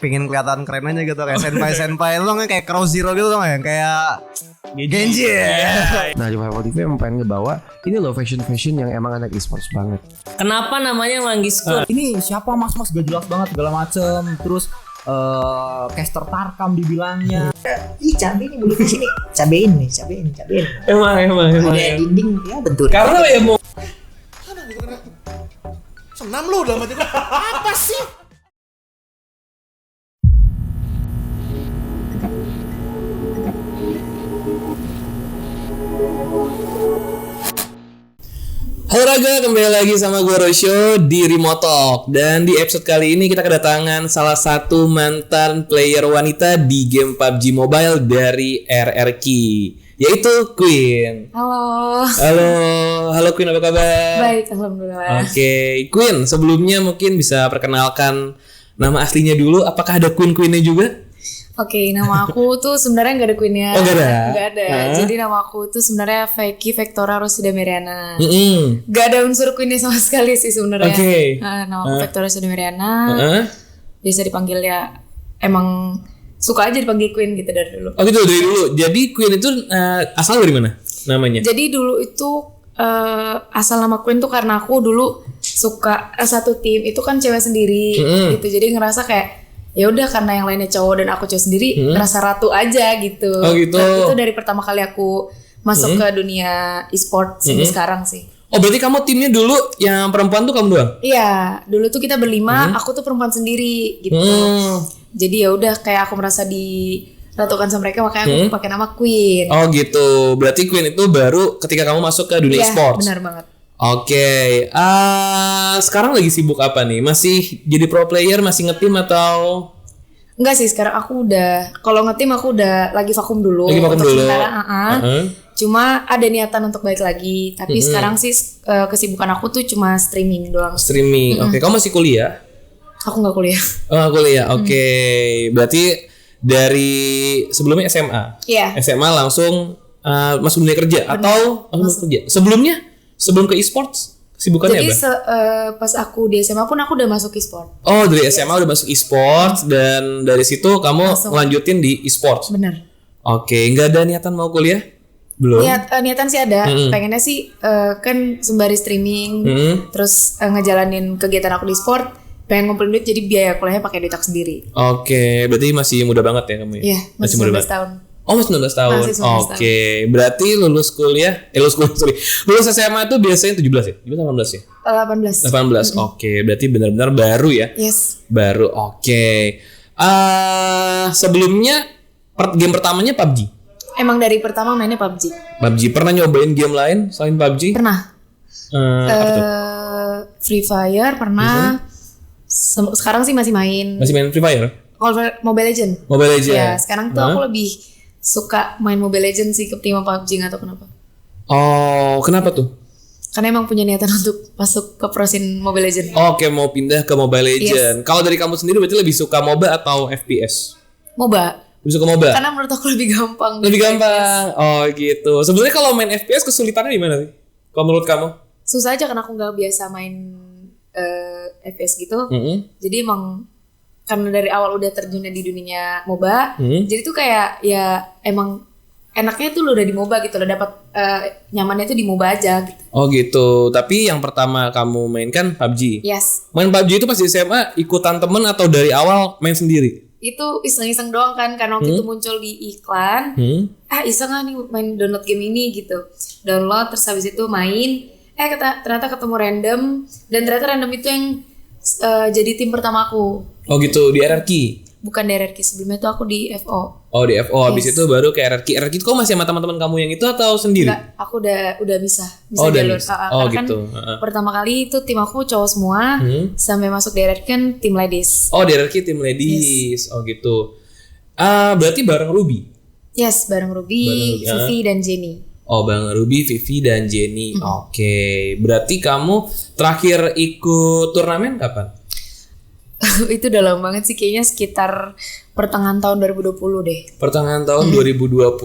Pengen kelihatan keren aja gitu kayak senpai lu kayak Crow Zero gitu kan kayak Genji. Nah di Marvel TV emang pengen ngebawa ini loh fashion yang emang anak e-sports banget. Kenapa namanya Manggisku? Ini siapa mas gak jelas banget segala macem. Terus caster Tarkam dibilangnya. Ih cabai nih beli sini. Cabein. Emang. Ada dinding ya bentuk. Karena ya mau Senam lu dalam hati gua. Apa sih? Halo Raga, kembali lagi sama gue Rosyo di Remote Talk. Dan di episode kali ini kita kedatangan salah satu mantan player wanita di game PUBG Mobile dari RRQ, yaitu Queen. Halo Queen, apa kabar? Baik, alhamdulillah. Oke, Queen, sebelumnya mungkin bisa perkenalkan nama aslinya dulu. Apakah ada Queen-Queennya juga? Oke, nama aku tuh sebenarnya nggak ada Queen-nya. Oh, nggak ada? Nggak ada. Jadi nama aku tuh sebenarnya Vicky Vectora Rosida Meriana. Mm-hmm. Nggak ada unsur Queen-nya sama sekali sih sebenarnya. Oke. Nama aku Vectora Rosida Meriana. Biasa dipanggil ya, emang suka aja dipanggil Queen gitu dari dulu. Oh gitu, dari dulu. Jadi Queen itu asal dari mana namanya? Jadi dulu itu asal nama Queen tuh karena aku dulu suka satu tim itu kan cewek sendiri gitu. Jadi ngerasa kayak ya udah karena yang lainnya cowok dan aku cowok sendiri ngerasa ratu aja gitu. Oh gitu. Dan itu dari pertama kali aku masuk ke dunia e-sport sampai sekarang sih. Oh berarti kamu timnya dulu yang perempuan tuh kamu doang? Iya, dulu tuh kita berlima, aku tuh perempuan sendiri gitu. Jadi ya udah kayak aku merasa diratukan sama mereka, makanya aku pakai nama Queen. Oh gitu. Berarti Queen itu baru ketika kamu masuk ke dunia e-sports. Benar banget. Oke. Sekarang lagi sibuk apa nih? Masih jadi pro player, masih ngetim atau? Enggak sih, sekarang aku udah kalau ngetim aku udah lagi vakum dulu. Lagi vakum dulu. Sementara, cuma ada niatan untuk balik lagi. Tapi sekarang sih kesibukan aku tuh cuma streaming doang. Streaming. Oke, kamu masih kuliah? Aku nggak kuliah. Oh, kuliah. Oke. Berarti dari sebelumnya SMA. Iya. SMA langsung masuk dunia kerja atau langsung kerja? Sebelum ke e-sports kesibukannya Jadi apa? pas aku di SMA pun aku udah masuk e-sport. Oh, dari SMA udah masuk e-sports dan dari situ kamu Langsung. ngelanjutin di e-sports. Bener. Oke, nggak ada niatan mau kuliah? Belum. Niatan sih ada. Pengennya sih kan sembari streaming, terus ngejalanin kegiatan aku di e-sport, pengen ngumpulin duit jadi biaya kuliahnya pakai duit aku sendiri. Oke, berarti masih muda banget ya kamu ya? Iya, masih muda 19 banget. tahun. Oh, masih 19 tahun. Masih 19 Oke, berarti lulus SMA itu biasanya 17 ya? 18 ya? 18. 18. Oke, berarti benar-benar baru ya? Yes. Baru. Oke. Sebelumnya game pertamanya PUBG. Emang dari pertama mainnya PUBG. PUBG pernah nyobain game lain selain PUBG? Pernah. Apa tuh? Free Fire pernah. Sekarang sih masih main. Masih main Free Fire? Mobile Legend. Mobile Legend. Ya, sekarang tuh aku lebih suka main Mobile Legend sih ketimbang PUBG, nggak tahu kenapa. Oh, kenapa tuh? Karena emang punya niatan untuk masuk ke pro scene Mobile Legend. Oke, mau pindah ke Mobile Legend. Kalau dari kamu sendiri berarti lebih suka MOBA atau FPS? MOBA. Lebih suka MOBA? Karena menurut aku lebih gampang. Lebih gampang. Oh, gitu. Sebenarnya kalau main FPS kesulitannya di mana sih? Kalau menurut kamu? Susah aja karena aku nggak biasa main FPS gitu. Jadi emang karena dari awal udah terjunnya di dunia MOBA, jadi tuh kayak ya emang enaknya tuh lo udah di MOBA gitu, lo dapat nyamannya tuh di MOBA aja gitu. Oh gitu. Tapi yang pertama kamu mainkan PUBG. Yes. Main PUBG itu pas di SMA ikutan temen atau dari awal main sendiri? Itu iseng-iseng doang kan, karena waktu itu muncul di iklan. Iseng lah nih main download game ini gitu. Download terus habis itu main. Ternyata ketemu random dan ternyata random itu yang jadi tim pertama aku. Oh gitu, di RRQ? Bukan di RRQ, sebelumnya tuh aku di FO. Oh di FO, habis itu baru ke RRQ. RRQ itu kok masih sama teman-teman kamu yang itu atau sendiri? Enggak, aku udah bisa Oh, udah jalur. bisa. Karena gitu. Kan pertama kali itu tim aku cowok semua, sampai masuk di RRQ kan tim ladies. Oh di RRQ tim ladies. Oh gitu. Berarti bareng Ruby? Yes, bareng Ruby, Vivi dan Jenny. Oh bareng Ruby, Vivi dan Jenny. Oke. Berarti kamu terakhir ikut turnamen kapan? Itu udah lama banget sih, kayaknya sekitar pertengahan tahun 2020 deh. Pertengahan tahun 2020.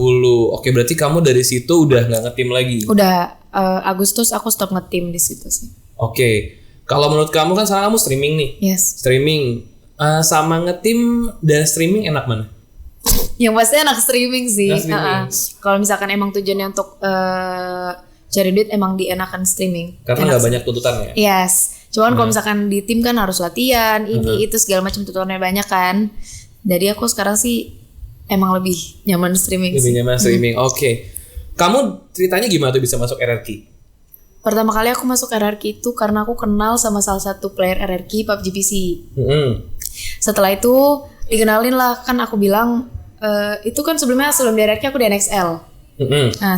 Oke, berarti kamu dari situ udah nggak ngetim lagi? Udah Agustus aku stop ngetim di situ sih. Oke. Kalau menurut kamu kan sekarang kamu streaming nih. Yes. Streaming. sama ngetim dan streaming enak mana? Yang pasti anak streaming sih. Anak streaming. Kalau misalkan emang tujuannya untuk cari duit, emang dienakan streaming. Karena nggak banyak tuntutannya. Yes. Cuman kalau misalkan di tim kan harus latihan, ini itu segala macam tuntutannya banyak kan. Jadi aku sekarang sih emang lebih nyaman streaming Lebih sih. nyaman streaming. Oke. Kamu ceritanya gimana tuh bisa masuk RRQ? Pertama kali aku masuk RRQ itu karena aku kenal sama salah satu player RRQ PUBG PC. Setelah itu dikenalin lah, kan aku bilang itu kan sebelum di RRQ aku di NXL. Nah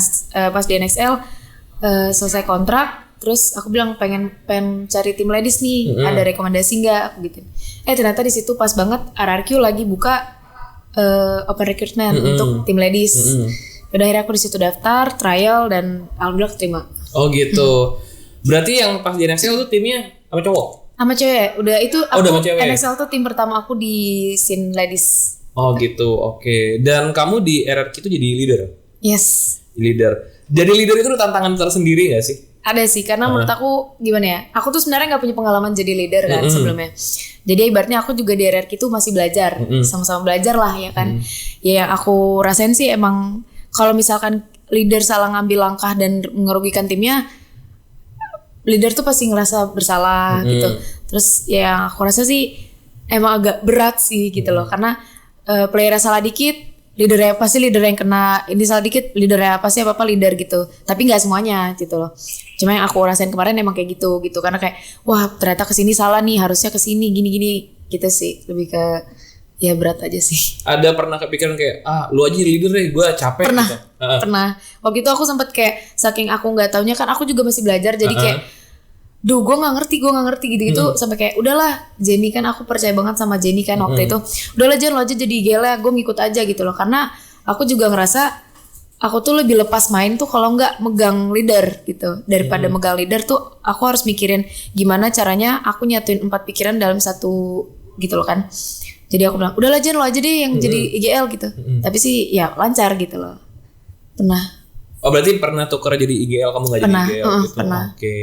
pas di NXL selesai kontrak, terus aku bilang pengen cari tim ladies nih, ada rekomendasi nggak? Aku gitu. Ternyata di situ pas banget RRQ lagi buka open recruitment untuk tim ladies. Udah akhirnya aku di situ daftar, trial, dan alhamdulillah keterima. Oh gitu. Berarti yang pas di NXL tuh timnya sama cowok? Sama cewek, udah itu aku udah sama cewek. NXL tuh tim pertama aku di scene ladies. Oh gitu, oke. Dan kamu di RRQ itu jadi leader? Yes. Leader. Jadi leader itu tantangan tersendiri gak sih? Ada sih, karena menurut aku gimana ya, aku tuh sebenarnya gak punya pengalaman jadi leader kan sebelumnya. Jadi ibaratnya aku juga di RRQ itu masih belajar, sama-sama belajar lah ya kan. Ya yang aku rasain sih emang kalau misalkan leader salah ngambil langkah dan merugikan timnya, leader tuh pasti ngerasa bersalah gitu. Terus ya aku rasa sih emang agak berat sih gitu loh, karena playernya salah dikit, leader yang kena. Ini salah dikit, leadernya pasti apa leader gitu. Tapi nggak semuanya gitu loh. Cuma yang aku rasain kemarin emang kayak gitu karena kayak wah ternyata kesini salah nih, harusnya kesini gini gitu sih. Lebih ke ya berat aja sih. Ada pernah kepikiran kayak lu aja leader deh, gue capek. Pernah, gitu. pernah. Waktu itu aku sempet kayak saking aku nggak taunya kan, aku juga masih belajar jadi kayak duh gue nggak ngerti gitu sampai kayak udahlah Jenny, kan aku percaya banget sama Jenny kan waktu itu, udahlah Jen lo aja jadi IGL ya, gue ngikut aja gitu loh, karena aku juga ngerasa aku tuh lebih lepas main tuh kalau nggak megang leader gitu daripada megang leader tuh. Aku harus mikirin gimana caranya aku nyatuin 4 pikiran dalam satu gitu loh kan. Jadi aku bilang udahlah Jen lo aja deh yang jadi IGL gitu. Tapi sih ya lancar gitu loh. Pernah. Oh berarti pernah tuker jadi IGL, kamu nggak jadi IGL gitu? Pernah. Oke.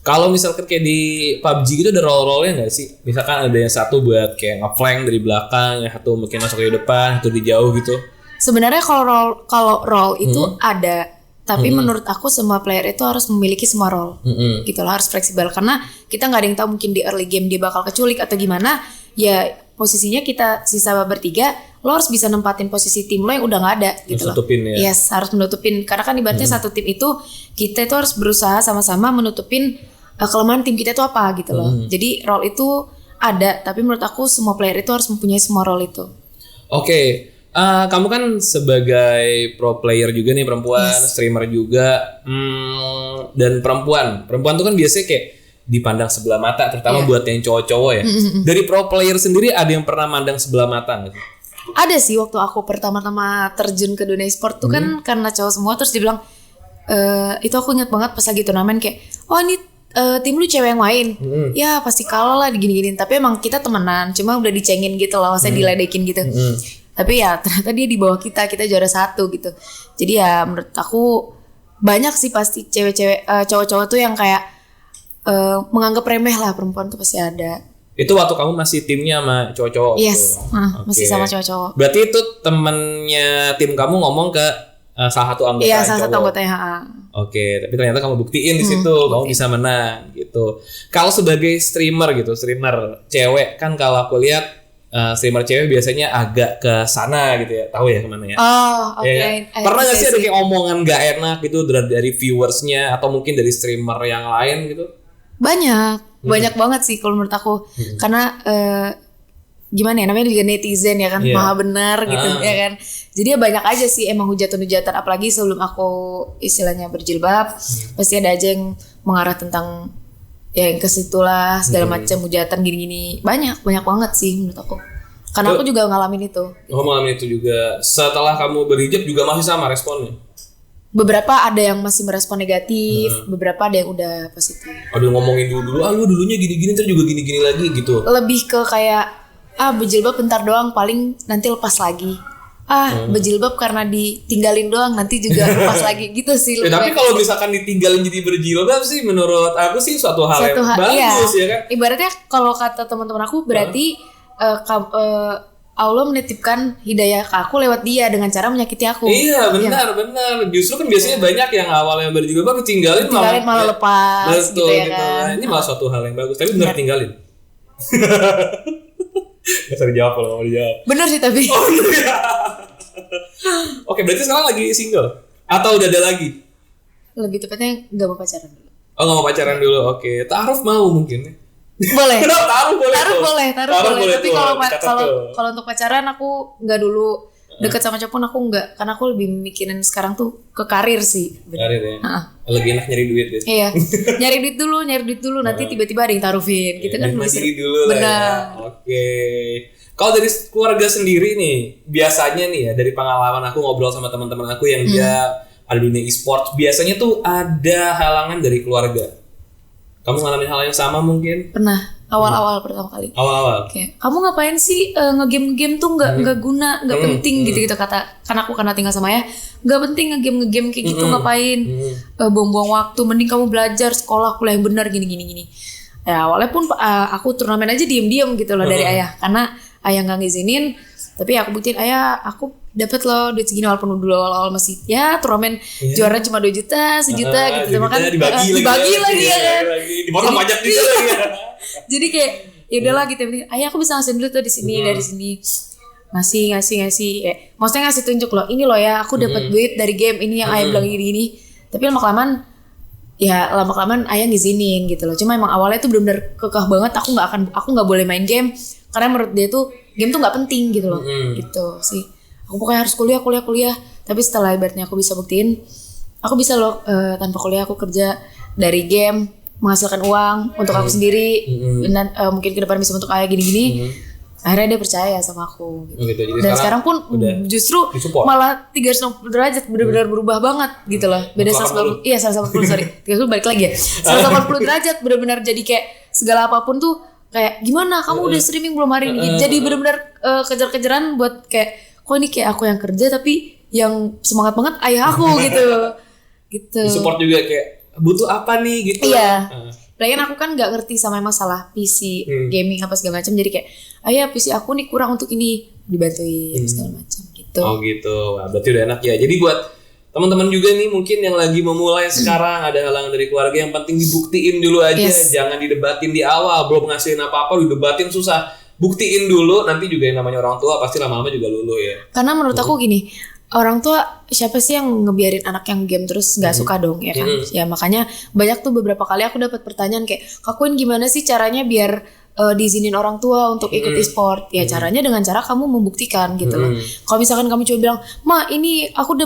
Kalau misalkan kayak di PUBG gitu ada role-role-nya nggak sih? Misalkan ada yang satu buat kayak nge-flank dari belakang, yang satu mungkin masuk dari depan, satu di jauh gitu. Sebenarnya kalau role itu ada, tapi menurut aku semua player itu harus memiliki semua role. Gitu loh, harus fleksibel karena kita nggak ada yang tahu, mungkin di early game dia bakal keculik atau gimana. Ya posisinya kita sisa bertiga, lo harus bisa nempatin posisi tim lo yang udah nggak ada gitu loh. Menutupin ya. Yes, harus menutupin karena kan ibaratnya satu tim itu kita itu harus berusaha sama-sama menutupin kelemahan tim kita itu apa gitu loh. Jadi role itu ada, tapi menurut aku semua player itu harus mempunyai semua role itu. Oke. Kamu kan sebagai pro player juga nih, perempuan, streamer juga, dan perempuan tuh kan biasanya kayak dipandang sebelah mata, terutama buat yang cowok-cowok ya. Dari pro player sendiri ada yang pernah mandang sebelah mata nggak sih? Ada sih, waktu aku pertama-tama terjun ke dunia e-sport tuh kan karena cowok semua, terus dibilang itu aku ingat banget pas lagi turnamen kayak oh ini tim lu cewek yang main, ya pasti kalah lah digini-giniin. Tapi emang kita temenan, cuma udah dicengin gitu loh, saya diledekin gitu. Tapi ya ternyata dia di bawah kita juara 1 gitu. Jadi ya menurut aku banyak sih pasti cewek-cewek, cowok-cowok tuh yang kayak menganggap remeh lah perempuan tuh pasti ada. Itu waktu kamu masih timnya sama cowok-cowok? Yes, masih sama cowok-cowok. Berarti itu temennya tim kamu ngomong ke salah satu anggota? Iya, salah satu anggotanya. Oke, tapi ternyata kamu buktiin di situ kamu bisa menang gitu. Kalau sebagai streamer gitu, streamer cewek kan kalau aku lihat streamer cewek biasanya agak ke sana gitu ya, tahu ya kemana ya? Oh, oke. Ya, kan? Pernah nggak sih ada kayak omongan nggak enak gitu dari viewersnya atau mungkin dari streamer yang lain gitu? Banyak banget sih kalau menurut aku. Karena gimana ya, namanya juga netizen ya kan, maha benar gitu ya kan. Jadi ya banyak aja sih emang hujatan-hujatan, apalagi sebelum aku istilahnya berjilbab, pasti ada aja yang mengarah tentang ya yang ke situlah segala macam hujatan gini-gini. Banyak banget sih menurut aku. Karena aku juga ngalamin itu. Oh, ngalamin itu juga. Setelah kamu berhijab juga masih sama responnya? Beberapa ada yang masih merespon negatif, beberapa ada yang udah positif. Ada yang ngomongin dulu, lu dulunya gini-gini terus juga gini-gini lagi gitu. Lebih ke kayak berjilbab bentar doang, paling nanti lepas lagi. Berjilbab karena ditinggalin doang, nanti juga lepas lagi gitu sih. Tapi kalau misalkan ditinggalin jadi berjilbab sih menurut aku sih suatu hal yang bagus ya kan. Ibaratnya kalau kata teman-teman aku berarti Allah menitipkan hidayah ke aku lewat dia dengan cara menyakiti aku. Iya benar. Justru kan biasanya banyak yang awalnya berjilbab ditinggalin malah lepas. Betul, gitu ya gitu. kan. Nah, ini malah suatu hal yang bagus. Tapi benar tinggalin. Gak usah dijawab kalau mau dijawab. Bener sih tapi. Oh iya. Oke, berarti sekarang lagi single atau udah ada lagi? Lebih tepatnya nggak mau pacaran dulu. Oh nggak mau pacaran dulu. Oke, ta'aruf mau mungkin. Boleh. Ta'aruf boleh. Taruh boleh. Tapi Dicatat tuh. kalau untuk pacaran aku nggak dulu deket sama cowok pun aku nggak, karena aku lebih mikirin sekarang tuh ke karir sih. Karir ya. Lebih enak nyari duit deh. Iya, nyari duit dulu nanti tiba-tiba ada yang taruhin gitu kan. Mandiri dulu lah ya. Oke. Kalau dari keluarga sendiri nih, biasanya nih ya dari pengalaman aku ngobrol sama teman-teman aku yang dia ada di dunia e-sport, biasanya tuh ada halangan dari keluarga. Kamu ngalamin hal yang sama mungkin? Pernah awal-awal pertama kali. Awal-awal. Kayak kamu ngapain sih ngegame tuh nggak guna, nggak penting gitu kata. Karena tinggal sama ayah, nggak penting ngegame kayak gitu ngapain, buang-buang waktu. Mending kamu belajar sekolah kuliah yang benar gini. Ya awalnya pun aku turnamen aja diem-diem gitu loh dari ayah, karena ayah nggak ngizinin. Tapi aku buktiin ayah, aku dapat loh duit segini walaupun dulu awal-awal masih ya turnamen juara cuma 2 juta, 1 juta gitu sama kan dibagi lagi ya kan. Dipotong pajak gitu lagi ya. Jadi kayak ya udahlah gitu, ayah aku bisa ngasih duit tuh di sini dari sini. Ngasih maksudnya ngasih tunjuk loh, ini loh ya aku dapat duit dari game ini yang ayah bilang gini. Tapi lama-kelamaan ayah ngizinin gitu loh. Cuma emang awalnya tuh benar-benar kekeh banget, aku nggak boleh main game karena menurut dia tuh game tuh nggak penting gitu loh. Gitu sih. Aku pokoknya harus kuliah. Tapi setelah ibaratnya aku bisa buktiin, aku bisa loh tanpa kuliah aku kerja dari game, menghasilkan uang untuk aku sendiri, dan mungkin ke depan bisa untuk ayah gini-gini. Akhirnya dia percaya sama aku gitu. Jadi dan sekarang pun justru malah 360 derajat benar-benar berubah banget gitu loh. Beda 180. Iya 180 sorry. 30 balik lagi ya. 180 derajat benar-benar jadi kayak segala apapun tuh kayak gimana kamu udah streaming belum hari ini. Jadi benar-benar kejar-kejaran buat kayak kok ini kayak aku yang kerja tapi yang semangat banget ayah aku gitu. Gitu. Support juga kayak butuh apa nih gitu. Iya. Lagian aku kan nggak ngerti sama masalah PC, gaming apa segala macam. Jadi kayak, ayah PC aku nih kurang untuk ini, dibantuin segala macam gitu. Oh gitu, wah, berarti udah enak ya. Jadi buat teman-teman juga nih mungkin yang lagi memulai sekarang ada halangan dari keluarga, yang penting dibuktiin dulu aja, jangan didebatin di awal. Belum ngasihin apa-apa, didebatin susah. Buktiin dulu, nanti juga yang namanya orang tua pasti lama-lama juga luluh ya. Karena menurut aku gini, orang tua siapa sih yang ngebiarin anak yang game terus nggak suka dong ya kan? Ya makanya banyak tuh beberapa kali aku dapat pertanyaan kayak, Kakuin gimana sih caranya biar diizinin orang tua untuk ikut e-sport? Ya caranya dengan cara kamu membuktikan gitu loh. Kalau misalkan kamu cuma bilang, Ma ini aku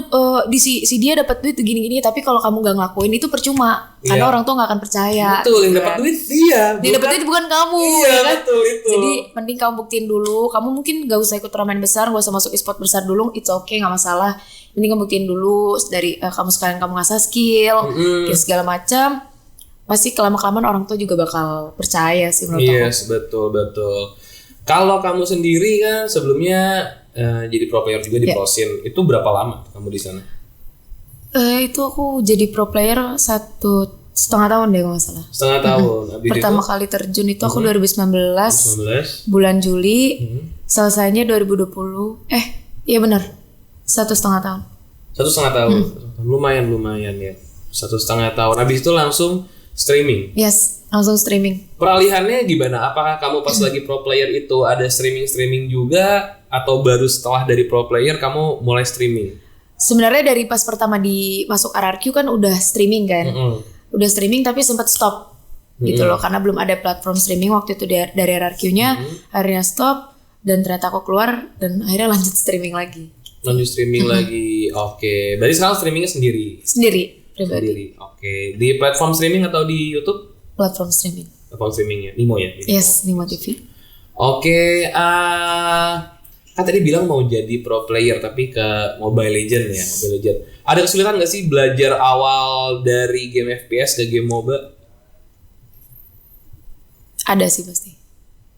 si dia dapat duit gini-gini, tapi kalau kamu nggak ngelakuin itu percuma, karena orang tua nggak akan percaya. Betul, yang dapat duit dia. Dia dapat duit bukan kamu. Iya ya kan? betul itu. Jadi mending kamu buktiin dulu. Kamu mungkin nggak usah ikut turnamen besar, nggak usah masuk e-sport besar dulu. It's okay, nggak masalah. Mending kamu buktiin dulu dari kamu sekalian kamu ngasah skill, segala macam. Pasti kelama-kelamaan orang tua juga bakal percaya sih menurut aku. Yes, betul. Kalau kamu sendiri kan sebelumnya jadi pro player juga di ProSin, itu berapa lama kamu di sana? Itu aku jadi pro player 1,5 tahun deh kalau nggak salah. 1,5 tahun. Pertama kali terjun itu aku 2019 bulan Juli, selesainya 2020. Iya benar, 1,5 tahun. 1,5 tahun, lumayan ya. 1,5 tahun. Habis itu langsung streaming. Yes, langsung streaming. Peralihannya gimana? Apakah kamu pas lagi pro player itu ada streaming juga, atau baru setelah dari pro player kamu mulai streaming? Sebenarnya dari pas pertama masuk RRQ kan udah streaming kan. Udah streaming tapi sempat stop gitu loh, karena belum ada platform streaming waktu itu dari RRQ-nya. Akhirnya stop dan ternyata aku keluar dan akhirnya lanjut streaming lagi. Lagi. Oke. Berarti sekarang streamingnya sendiri? Pribadi. Oke. Di platform streaming atau di YouTube? Platform streaming. Platform streamingnya Nimo ya? Yes, Nimo TV. Oke. Kan tadi bilang mau jadi pro player tapi ke Mobile Legend ya, Mobile Legend. Ada kesulitan nggak sih belajar awal dari game FPS ke game MOBA? Ada sih pasti.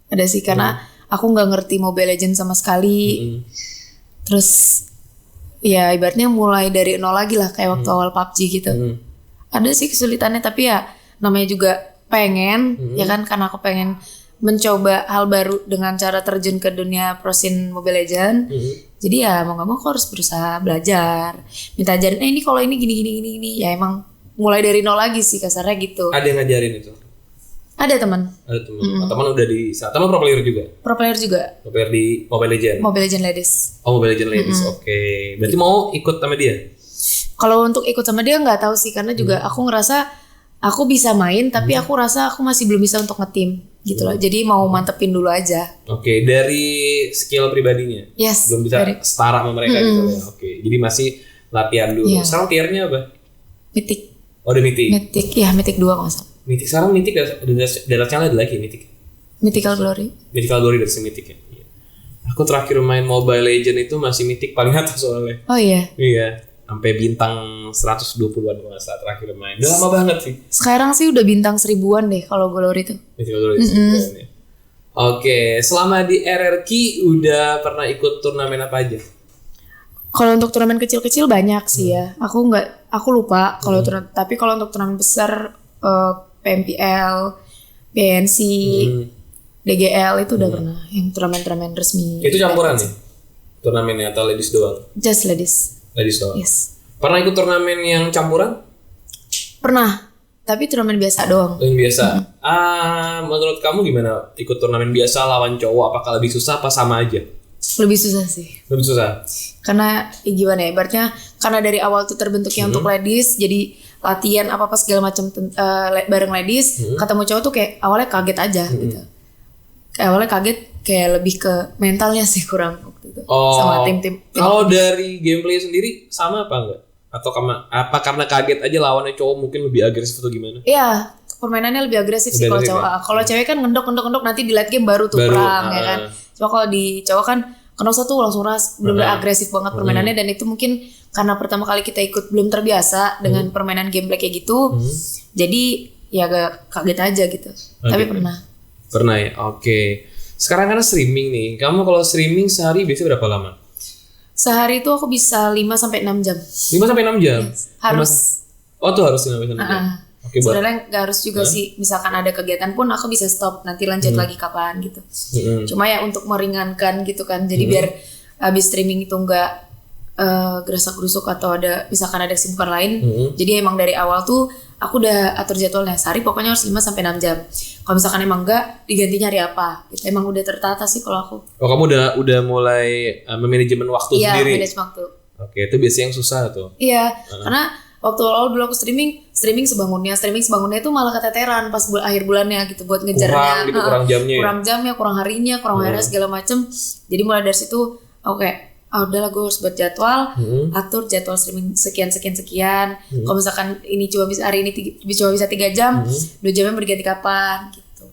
Ada sih karena aku nggak ngerti Mobile Legend sama sekali. Terus ya ibaratnya mulai dari nol lagi lah kayak waktu awal PUBG gitu. Ada sih kesulitannya, tapi ya namanya juga pengen ya kan, karena aku pengen mencoba hal baru dengan cara terjun ke dunia pro scene Mobile Legends. Jadi ya mau gak mau aku harus berusaha belajar, minta ajarin. Ini kalau ini gini. Ya emang mulai dari nol lagi sih kasarnya gitu. Ada yang ngajarin itu? Ada teman. Ada teman. Teman udah di saat teman pro player juga. Pro player juga. Pro player di Mobile Legends. Mobile Legends Ladies. Oh, Mobile Legends Ladies. Oke. Berarti mau ikut sama dia? Kalau untuk ikut sama dia nggak tahu sih, karena juga aku ngerasa aku bisa main, tapi aku rasa aku masih belum bisa untuk nge-team gitu loh. Jadi mau mantepin dulu aja. Oke, dari skill pribadinya. Yes. Belum bisa setara sama mereka gitu ya. Oke. Jadi masih latihan dulu. Iya. Sekarang tiernya apa? Mythic. Oh, udah Mythic. Mythic 2 kalau nggak salah. Mythic sekarang Mythic dari channel ada lagi Mythic. Mythical Glory. Mythical Glory dari Mythic ya. Iya. Aku terakhir main Mobile Legends itu masih Mythic paling atas soalnya. Oh iya. Iya, sampai bintang 120-an kalau nggak salah terakhir main. Udah lama banget sih. Sekarang sih udah bintang 1000-an deh kalau Glory tuh. Mythical Glory. Ya. Oke, selama di RRQ udah pernah ikut turnamen apa aja? Kalau untuk turnamen kecil-kecil banyak sih ya. Aku lupa kalau tapi kalau untuk turnamen besar PMPL, PNC, DGL itu udah pernah yang turnamen resmi. Itu campuran nih? Turnamennya atau ladies doang? Just ladies. Ladies doang. Yes. Pernah ikut turnamen yang campuran? Pernah, tapi turnamen biasa doang. Yang biasa. Menurut kamu gimana ikut turnamen biasa lawan cowok? Apakah lebih susah apa sama aja? Lebih susah sih. Lebih susah. Karena gimana ya, ibaratnya karena dari awal tuh terbentuknya untuk ladies, jadi latihan apa-apa segala macam bareng ladies, ketemu cowok tuh kayak awalnya kaget aja gitu. Kayak awalnya kaget, kayak lebih ke mentalnya sih kurang waktu itu. Sama tim-tim. Kalau dari gameplay sendiri sama apa enggak? Atau karena kaget aja lawannya cowok mungkin lebih agresif atau gimana? Iya, permainannya lebih agresif sih kalau cowok. Kalau cewek kan ngendok nanti di late game baru tuh perang ya kan. Cuma kalau di cowok kan kena satu langsung ras, belum agresif banget permainannya, dan itu mungkin karena pertama kali kita ikut belum terbiasa dengan permainan gameplay kayak gitu. Jadi ya agak kaget aja gitu. Tapi pernah. Pernah ya. Oke. Sekarang kan streaming nih. Kamu kalau streaming sehari biasanya berapa lama? Sehari itu aku bisa 5 sampai 6 jam. 5 sampai 6 jam. Yes. Harus. Oh, tuh harus 5 sampai 6 jam. Oke, sebenarnya nggak harus juga sih. Misalkan ada kegiatan pun aku bisa stop, nanti lanjut lagi kapan gitu. Cuma ya untuk meringankan gitu kan. Jadi biar habis streaming itu nggak gerasak-gerusuk atau ada misalkan ada kesibukan lain. Jadi emang dari awal tuh aku udah atur jadwalnya. Sehari pokoknya harus 5 sampai 6 jam. Kalau misalkan emang enggak, digantinya hari apa. Gitu. Emang udah tertata sih kalau aku. Oh, kamu udah mulai memanajemen waktu sendiri. Iya, manajemen waktu. Oke, itu biasanya yang susah tuh. Iya, karena waktu awal dulu aku streaming sebangunnya itu malah keteteran pas akhir bulannya gitu buat ngejarnya. Kurang jamnya. Kurang jamnya, kurang harinya, kurang hari segala macem. Jadi mulai dari situ oke, udahlah gue harus buat jadwal, atur jadwal streaming sekian. Kalau misalkan ini cuma bisa hari ini cuma bisa 3 jam, 2 jamnya berganti kapan gitu.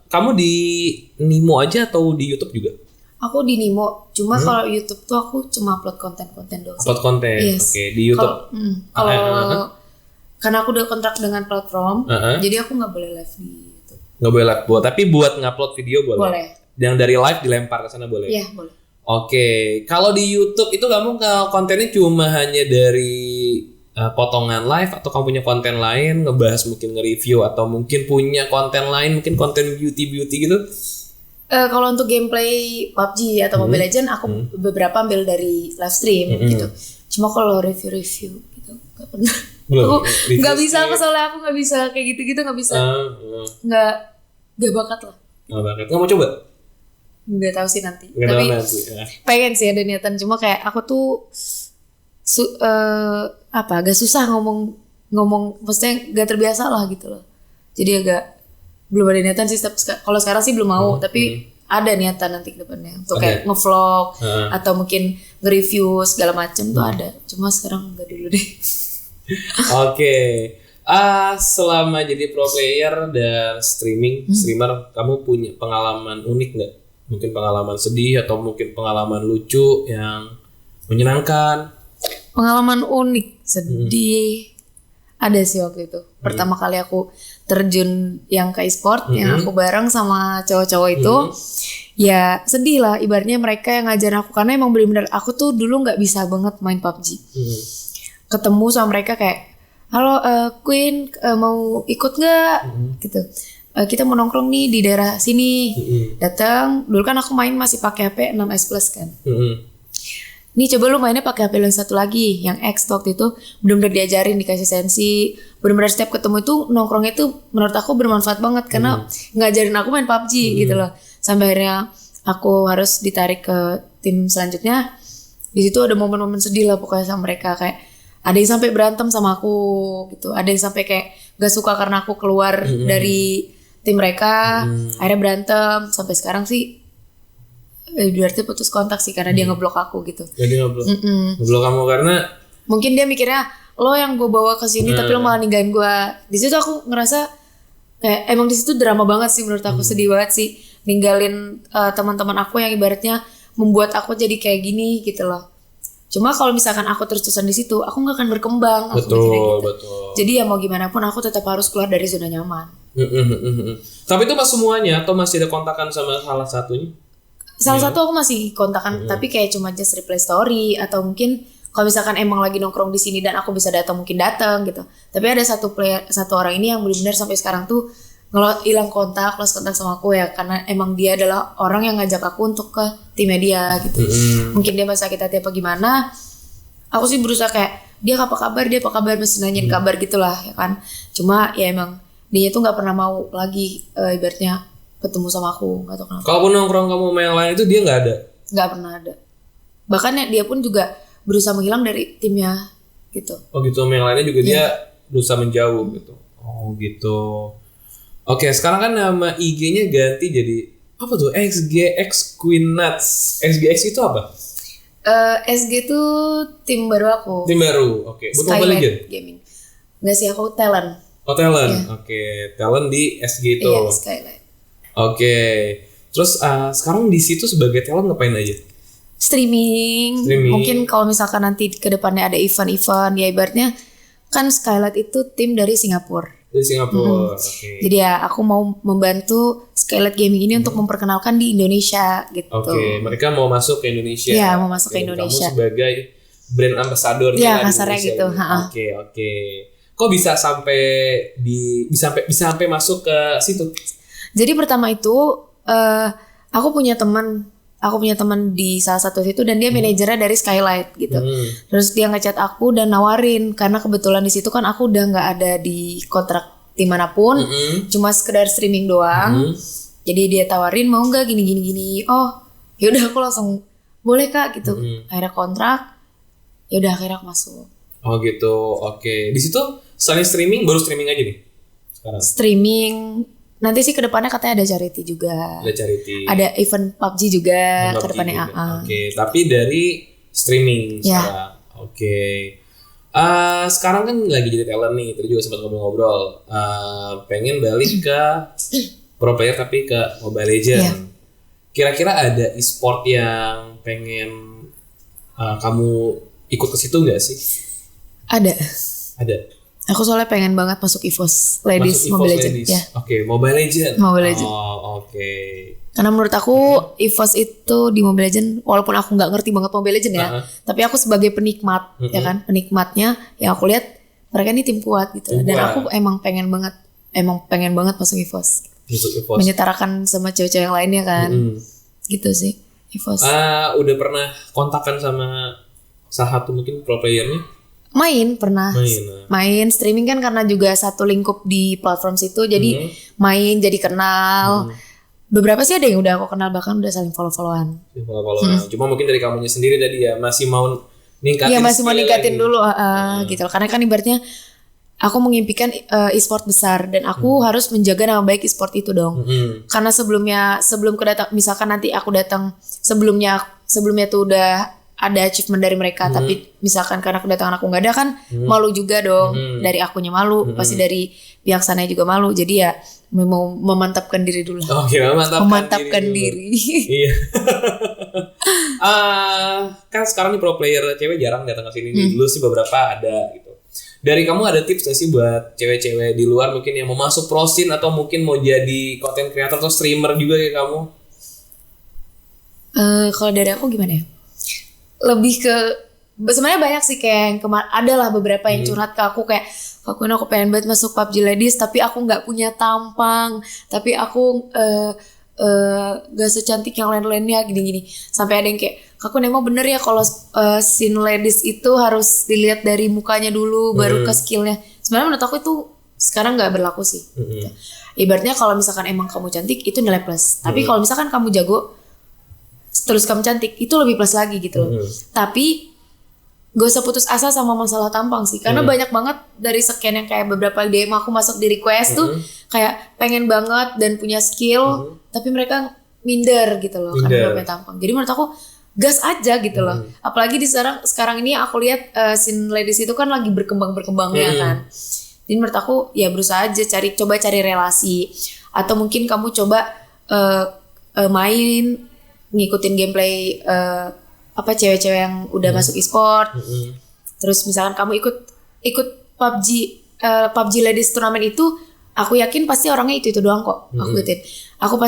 Kamu di Nimo aja atau di YouTube juga? Aku di Nimo, cuma kalau YouTube tuh aku cuma upload konten doang. Upload konten, yes. Oke. Di YouTube. Kalau karena aku udah kontrak dengan platform, jadi aku nggak boleh live di YouTube. Nggak boleh live, tapi buat ngupload video boleh. Boleh. Yang dari live dilempar ke sana boleh. Iya boleh. Oke, kalau di YouTube itu kamu kontennya cuma hanya dari potongan live atau kamu punya konten lain ngebahas mungkin nge-review atau mungkin punya konten lain mungkin konten beauty gitu? Kalau untuk gameplay PUBG atau Mobile Legends aku beberapa ambil dari live stream gitu. Cuma kalau review gitu nggak pernah. Aku nggak bisa, soalnya aku nggak bisa kayak gitu nggak bisa. Nggak bakat lah. Nggak bakat. Nggak mau coba? Nggak tahu sih nanti. Tapi pengen sih ada niatan. Cuma kayak aku tuh agak susah ngomong maksudnya nggak terbiasa lah gitu loh. Jadi agak belum ada niatan sih. Kalau sekarang sih belum mau, tapi ada niatan nanti ke depannya untuk kayak ngevlog atau mungkin nge-review segala macem tuh ada. Cuma sekarang enggak dulu deh. Oke. Selama jadi pro player dan streamer, kamu punya pengalaman unik nggak? Mungkin pengalaman sedih atau mungkin pengalaman lucu yang menyenangkan? Pengalaman unik, sedih. Ada sih waktu itu. Pertama kali aku terjun yang ke e-sport, yang aku bareng sama cowok-cowok itu, ya sedih lah. Ibaratnya mereka yang ngajarin aku, karena emang benar-benar aku tuh dulu nggak bisa banget main PUBG. Ketemu sama mereka kayak, halo Queen, mau ikut nggak? Gitu. kita mau nongkrong nih di daerah sini. Datang, dulu kan aku main masih pakai HP 6S Plus kan. Nih coba lu mainnya pakai HP lu yang satu lagi, yang X waktu itu benar-benar diajarin, dikasih sensi, benar-benar setiap ketemu itu nongkrongnya itu menurut aku bermanfaat banget karena ngajarin aku main PUBG gitu loh. Sampai akhirnya aku harus ditarik ke tim selanjutnya. Di situ ada momen-momen sedih lah pokoknya sama mereka, kayak ada yang sampai berantem sama aku gitu, ada yang sampai kayak gak suka karena aku keluar dari tim mereka, akhirnya berantem. Sampai sekarang sih berarti putus kontak sih karena dia ngeblok aku gitu. Jadi ngeblok kamu karena mungkin dia mikirnya lo yang gue bawa ke sini tapi lo malah ninggalin gue. Di situ aku ngerasa kayak emang di situ drama banget sih menurut aku, sedih banget sih ninggalin teman-teman aku yang ibaratnya membuat aku jadi kayak gini gitu loh. Cuma kalau misalkan aku terus-terusan di situ, aku nggak akan berkembang. Aku mikirnya gitu. Betul. Jadi ya mau gimana pun aku tetap harus keluar dari zona nyaman. Tapi itu pas semuanya atau masih ada kontakan sama salah satunya? Salah satu aku masih kontakan, tapi kayak cuma just reply story atau mungkin kalau misalkan emang lagi nongkrong di sini dan aku bisa datang mungkin datang gitu. Tapi ada satu orang ini yang benar-benar sampai sekarang tuh hilang kontak, lost kontak sama aku ya, karena emang dia adalah orang yang ngajak aku untuk ke timnya dia gitu. Mungkin dia masih sakit hati apa gimana. Aku sih berusaha kayak dia apa kabar, masih nanyain kabar gitulah ya kan. Cuma ya emang dia tuh nggak pernah mau lagi ibaratnya ketemu sama aku, nggak tahu kenapa. Kalaupun nongkrong kamu sama yang lain itu dia nggak ada? Nggak pernah ada. Bahkan ya, dia pun juga berusaha menghilang dari timnya gitu. Oh gitu, sama yang lainnya juga dia berusaha menjauh gitu. Oh gitu. Oke, sekarang kan nama IG-nya ganti jadi apa tuh? XGX Queen Nuts. XGX itu apa? SG tuh tim baru aku. Tim baru, oke. Buat Mobile Legend? Gaming. Nggak sih, aku talent. Oh talent, oke. Talent di SG itu. Iya, Skylight. Oke. Terus sekarang di situ sebagai talent ngapain aja? Streaming. Mungkin kalau misalkan nanti ke depannya ada event-event, ya ibaratnya kan Skylight itu tim dari Singapura. Dari Singapura, oke. Jadi ya aku mau membantu Skylight Gaming ini untuk memperkenalkan di Indonesia gitu. Oke, mereka mau masuk ke Indonesia. Iya, mau masuk ke Indonesia. Kamu sebagai brand ambassador. Iya, kasarnya gitu. Oke. Kok bisa sampai masuk ke situ? Jadi pertama itu aku punya teman di salah satu situ dan dia manajernya dari Skylight gitu. Terus dia ngechat aku dan nawarin karena kebetulan di situ kan aku udah nggak ada di kontrak dimanapun, cuma sekedar streaming doang. Jadi dia tawarin mau nggak gini. Oh, yaudah aku langsung boleh kak gitu. Akhirnya kontrak, yaudah akhirnya aku masuk. Oh gitu, oke. Di situ selain streaming baru streaming aja nih sekarang. Streaming. Nanti sih kedepannya katanya ada charity juga. Ada charity. Ada event PUBG juga kedepannya. Oke, tapi dari streaming sekarang. Oke. Sekarang kan lagi jadi talent nih. Tadi juga sempat ngobrol-ngobrol. Pengen balik ke pro player tapi ke Mobile Legend. Kira-kira ada e-sport yang pengen kamu ikut ke situ nggak sih? Ada. Aku soalnya pengen banget masuk EVOS Ladies Mobile Legend. Ya. Oke, Mobile Legend. Oh, oke. Karena menurut aku EVOS itu di Mobile Legend, walaupun aku nggak ngerti banget Mobile Legend ya, tapi aku sebagai penikmat, ya kan, penikmatnya, yang aku lihat mereka ini tim kuat gitu. Dan aku emang pengen banget masuk EVOS. Menyetarakan sama cewek-cewek yang lainnya kan, gitu sih EVOS. Udah pernah kontakkan sama salah satu mungkin pro playernya? Main streaming kan karena juga satu lingkup di platform situ, jadi main jadi kenal. Beberapa sih ada yang udah aku kenal, bahkan udah saling follow-followan. Cuma mungkin dari kamunya sendiri tadi ya masih mau ningkatin. Iya, masih mau ningkatin dulu gitu. Karena kan ibaratnya aku mengimpikan e-sport besar dan aku harus menjaga nama baik e-sport itu dong. Karena sebelum misalkan nanti aku datang sebelumnya tuh udah ada achievement dari mereka, tapi misalkan karena kedatangan aku nggak ada kan malu juga dong. Dari akunya malu, pasti dari pihak sana juga malu. Jadi ya mau memantapkan diri dulu. Oke, memantapkan diri. Iya. Kan sekarang nih pro player cewek jarang datang ke sini. Dulu sih beberapa ada gitu. Dari kamu ada tips gak sih buat cewek-cewek di luar mungkin yang mau masuk pro scene atau mungkin mau jadi content creator atau streamer juga kayak kamu? Kalau dari aku gimana ya? Lebih ke sebenarnya banyak sih kayak yang ada lah beberapa yang curhat ke aku kayak Aku pengen banget masuk PUBG Ladies, tapi aku nggak punya tampang, tapi aku gak secantik yang lain-lainnya gini-gini. Sampai ada yang kayak, Kakun emang bener ya kalau scene ladies itu harus dilihat dari mukanya dulu baru ke skillnya. Sebenarnya menurut aku itu sekarang nggak berlaku sih. Gitu. Ibaratnya kalau misalkan emang kamu cantik itu nilai plus. Tapi kalau misalkan kamu jago terus kamu cantik itu lebih plus lagi gitu loh. Tapi gak usah putus asa sama masalah tampang sih. Karena banyak banget dari sekian yang kayak beberapa DM aku masuk di request tuh kayak pengen banget dan punya skill, tapi mereka minder gitu loh karena gak punya tampang. Jadi menurut aku gas aja gitu loh. Apalagi di sekarang ini aku lihat scene ladies itu kan lagi berkembangnya kan. Jadi menurut aku ya berusaha aja coba cari relasi, atau mungkin kamu coba main ngikutin gameplay cewek-cewek yang udah masuk e-sport. Terus misalkan kamu ikut PUBG Ladies turnamen itu, aku yakin pasti orangnya itu doang kok. Aku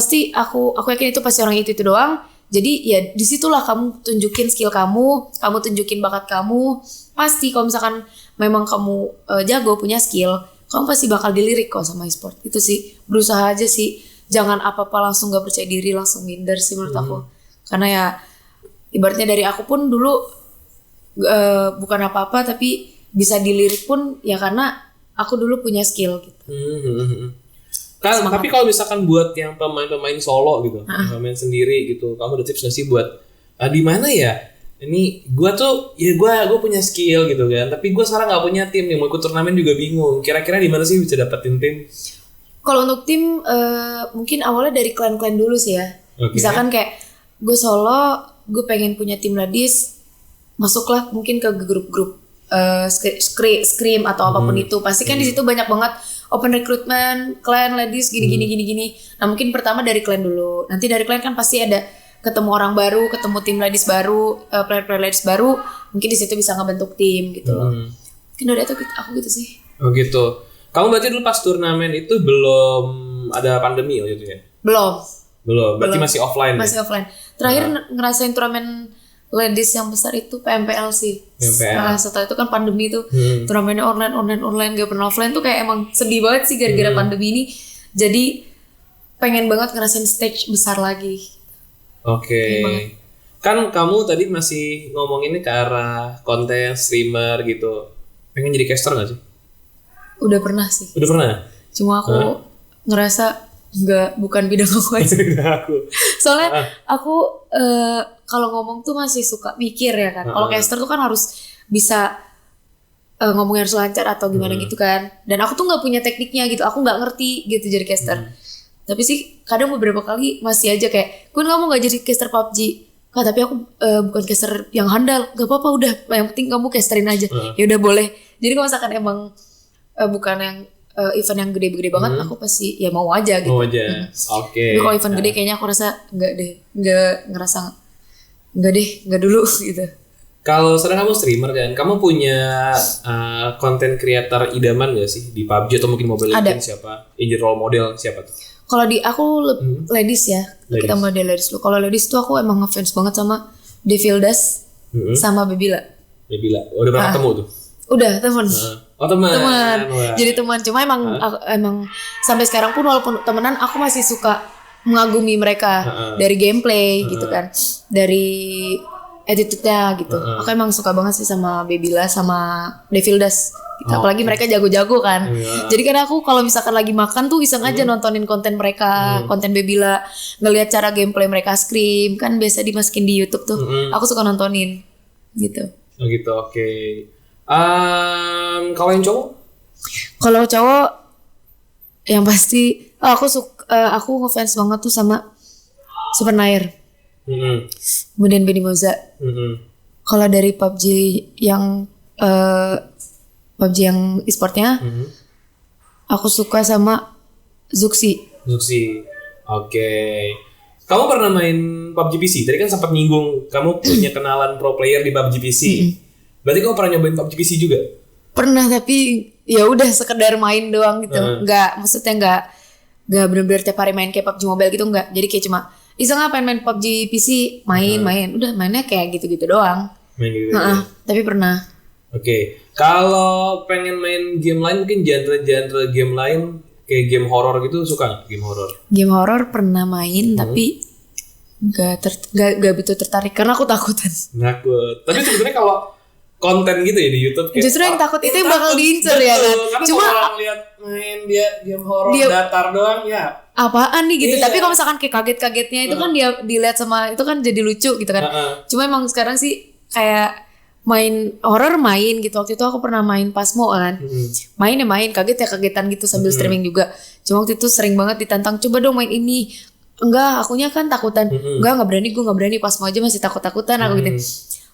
yakin itu pasti orangnya itu doang. Jadi ya disitulah kamu tunjukin skill kamu tunjukin bakat kamu. Pasti kalau misalkan memang kamu jago punya skill, kamu pasti bakal dilirik kok sama e-sport. Itu sih, berusaha aja sih. Jangan apa-apa langsung gak percaya diri, langsung minder sih menurut aku. Karena ya ibaratnya dari aku pun dulu bukan apa-apa, tapi bisa dilirik pun ya karena aku dulu punya skill gitu. Kan, tapi kalau misalkan buat yang pemain-pemain solo gitu, pemain sendiri gitu, kamu ada tips nggak sih buat di mana ya? Ini gue tuh ya gue punya skill gitu kan, tapi gue sekarang nggak punya tim nih, mau ikut turnamen juga bingung. Kira-kira di mana sih bisa dapetin tim? Kalau untuk tim mungkin awalnya dari klan-klan dulu sih ya. Misalkan kayak gue solo, gue pengen punya tim ladies, masuklah mungkin ke grup-grup scrim atau apapun itu. Pasti kan di situ banyak banget open recruitment, clan ladies gini. Nah mungkin pertama dari clan dulu. Nanti dari clan kan pasti ada ketemu orang baru, ketemu tim ladies baru, player ladies baru. Mungkin di situ bisa ngebentuk tim gitu loh. Mungkin dari itu aku gitu sih. Oh gitu. Kamu berarti dulu pas turnamen itu belum ada pandemi gitu ya? Belum. Berarti masih offline. Masih offline. Terakhir ngerasain turnamen ladies yang besar itu PMPL sih. Nah, setelah itu kan pandemi tuh, turnamennya online, gak pernah offline tuh kayak emang sedih banget sih gara-gara pandemi ini. Jadi pengen banget ngerasain stage besar lagi. Oke. Kan kamu tadi masih ngomonginnya ke arah konten streamer gitu. Pengen jadi caster gak sih? Udah pernah sih. Udah pernah? Cuma aku ngerasa bukan bidang aku aja. Soalnya aku kalau ngomong tuh masih suka mikir ya kan. Kalau caster tuh kan harus bisa ngomongnya harus lancar atau gimana gitu kan. Dan aku tuh nggak punya tekniknya gitu. Aku nggak ngerti gitu jadi caster. Tapi sih kadang beberapa kali masih aja kayak, "Kun kamu nggak jadi caster PUBG?" Kak, tapi aku bukan caster yang handal. Gak apa-apa udah. Yang penting kamu casterin aja. Ya udah boleh. Jadi kalau misalkan emang bukan yang event yang gede-gede banget, aku pasti ya mau aja gitu. Mau aja. Oke. Tapi kalau event gede kayaknya aku rasa enggak dulu gitu. Kalau sekarang kamu streamer kan, kamu punya content creator idaman gak sih di PUBG atau mungkin Mobile Legends? Siapa? Jadi role model siapa tuh? Kalau di aku ladies ya, kita mulai dari ladies dulu. Kalau ladies tuh aku emang ngefans banget sama Devildas sama Bebila. Udah pernah ketemu tuh? Udah temen. Oh teman. Jadi teman. Cuma emang sampai sekarang pun walaupun temenan, aku masih suka mengagumi mereka dari gameplay gitu kan, dari attitude-nya gitu. Aku emang suka banget sih sama Bebila sama Devildas. Gitu. Apalagi mereka jago-jago kan. Jadi kan aku kalau misalkan lagi makan tuh iseng aja nontonin konten mereka, konten Bebila, ngelihat cara gameplay mereka scrim kan biasa dimasukin di YouTube tuh. Aku suka nontonin gitu. Oh gitu, oke. Kalau yang cowok? Kalau cowok yang pasti aku ngefans banget tuh sama Super Nair. Kemudian Benny Moza. Kalau dari PUBG yang e-sportnya, aku suka sama Zuxi. Oke. Kamu pernah main PUBG PC? Tadi kan sempat nyinggung kamu punya kenalan pro player di PUBG PC. Berarti kamu pernah nyobain PUBG PC juga? Pernah, tapi ya udah sekedar main doang gitu. Maksudnya enggak benar-benar tiap hari main kayak PUBG Mobile gitu enggak. Jadi kayak cuma iseng pengen PUBG PC, main. Udah mainnya kayak gitu-gitu doang. Main gitu. Tapi pernah. Oke. Kalau pengen main game lain mungkin genre-genre game lain kayak game horor gitu suka nggak game horor? Game horor pernah main tapi gak begitu tertarik karena aku takutan. Takut. Tapi sebenarnya kalau konten gitu ya di YouTube kayak, Justru yang takut itu yang bakal diincer ya kan. Karena Cuma kalau orang lihat main dia game horor Dia- datar doang ya. apaan nih gitu. Iya. Tapi kalau misalkan kayak kaget-kagetnya itu kan dia dilihat sama itu kan jadi lucu gitu kan. Cuma emang sekarang sih kayak main horor main gitu. Waktu itu aku pernah main Pasmo kan. Main kaget ya kagetan gitu sambil streaming juga. Cuma waktu itu sering banget ditantang coba dong main ini. Enggak, akunya kan takutan. Enggak berani, gue gak berani. Pasmo aja masih takut-takutan aku gitu.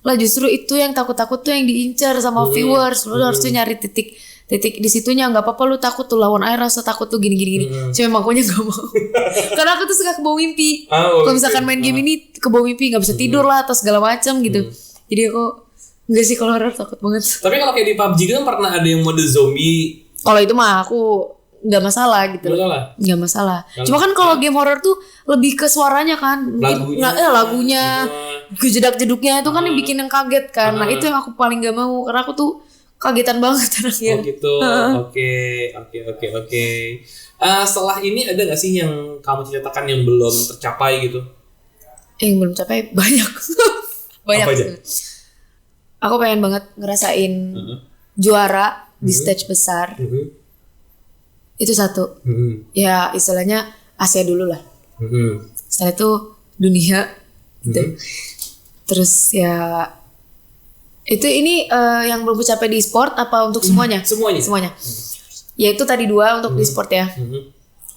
Lah justru itu yang takut-takut tuh yang diincar sama viewers. Lu harus tuh nyari titik di situnya. Nggak apa-apa lu takut tuh lawan air rasa takut tuh gini. Cuma emang akunya nggak mau. Karena aku tuh suka kebawa mimpi. Kalau misalkan main game ini kebawa mimpi nggak bisa tidur lah atau segala macam gitu. Jadi aku nggak sih kalau horor takut banget. Tapi kalau kayak di PUBG kan pernah ada yang mode zombie. Kalau itu mah aku nggak masalah gitu. Nggak masalah. Cuma kan kalau game horor tuh lebih ke suaranya kan. Lagunya. Kejedak-jeduknya itu kan yang bikin yang kaget kan. Nah itu yang aku paling gak mau karena aku tuh kagetan banget anaknya. Oh gitu. Oke. Setelah ini ada gak sih yang kamu ceritakan yang belum tercapai gitu? Yang belum capai banyak. Banyak. Apa aja? Aku pengen banget ngerasain juara di stage besar. Itu satu. Ya istilahnya Asia dulu lah. Setelah itu dunia gitu. Terus ya ini yang belum capai di e-sport apa untuk semuanya? Semuanya. Ya itu tadi 2 untuk di e-sport ya.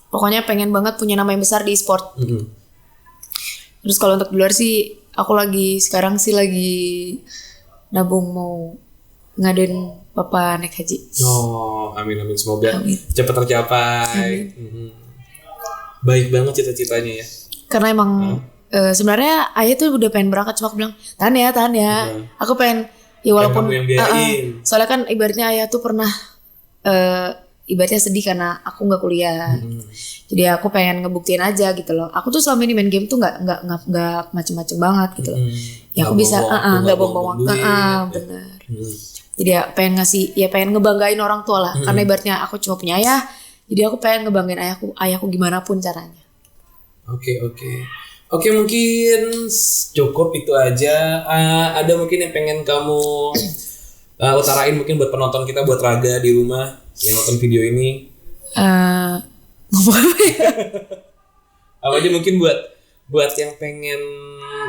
Pokoknya pengen banget punya nama yang besar di e-sport. Terus kalau untuk di luar sih aku sekarang lagi nabung mau ngadain papa naik haji. Oh, amin semoga cepat tercapai. Baik banget cita-citanya ya. Karena emang sebenarnya ayah tuh udah pengen berangkat, cuma aku bilang tahan ya. Aku pengen ya walaupun yang biayain. soalnya kan ibaratnya ayah tuh pernah ibaratnya sedih karena aku nggak kuliah. Jadi aku pengen ngebuktiin aja gitu loh. Aku tuh selama ini main game tuh nggak macem-macem banget gitu loh. Ya aku bisa nggak buang-buang waktu. Benar. Jadi ya pengen ngebanggain orang tua lah. Karena ibaratnya aku cuma punya ayah. Jadi aku pengen ngebanggain ayahku gimana pun caranya. Oke, mungkin cukup itu aja. Ada mungkin yang pengen kamu utarain mungkin buat penonton kita, buat Raga di rumah yang nonton video ini? Ngomong apa ya? Apa aja mungkin buat yang pengen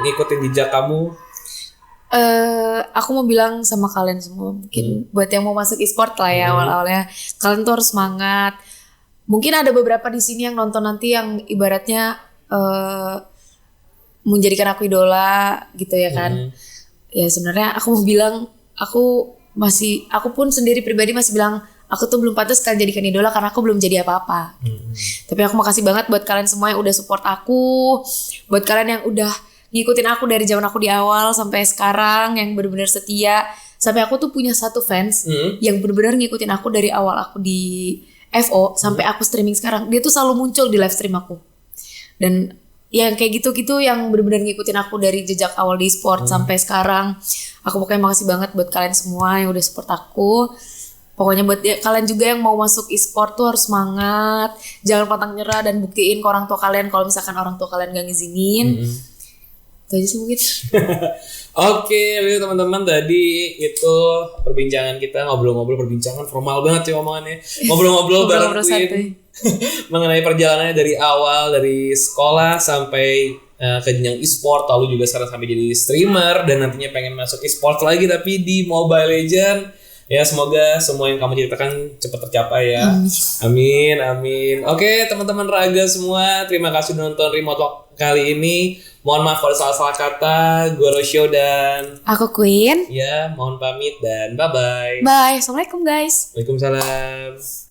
ngikutin jejak kamu? Aku mau bilang sama kalian semua, mungkin buat yang mau masuk e-sport lah ya awal-awalnya, kalian tuh harus semangat. Mungkin ada beberapa di sini yang nonton nanti yang ibaratnya menjadikan aku idola gitu ya kan. Ya sebenarnya aku mau bilang aku pun sendiri pribadi masih bilang aku tuh belum pantas kalian jadikan idola karena aku belum jadi apa-apa. Tapi aku makasih banget buat kalian semua yang udah support aku, buat kalian yang udah ngikutin aku dari zaman aku di awal sampai sekarang, yang benar-benar setia. Sampai aku tuh punya satu fans yang benar-benar ngikutin aku dari awal aku di FO sampai aku streaming sekarang. Dia tuh selalu muncul di live stream aku. Dan yang kayak gitu-gitu yang benar-benar ngikutin aku dari jejak awal di e-sport sampai sekarang. Aku pokoknya makasih banget buat kalian semua yang udah support aku. Pokoknya buat kalian juga yang mau masuk e-sport tuh harus semangat. Jangan pantang nyerah dan buktiin ke orang tua kalian kalau misalkan orang tua kalian gak ngizinin. Itu aja sih mungkin. Oke, teman-teman, tadi itu perbincangan kita, perbincangan formal banget sih omongannya. Ngobrol-ngobrol bareng Queen mengenai perjalanannya dari awal, dari sekolah sampai ke jenjang e-sport, lalu juga sekarang sampai jadi streamer dan nantinya pengen masuk e-sport lagi tapi di Mobile Legends. Ya semoga semua yang kamu ceritakan cepat tercapai ya. Amin. Oke, teman-teman Raga semua, terima kasih udah nonton Remote Talk kali ini. Mohon maaf kalau salah-salah kata. Gue Rosyo dan aku Queen. ya, mohon pamit dan bye-bye. Bye. Assalamualaikum guys. Waalaikumsalam.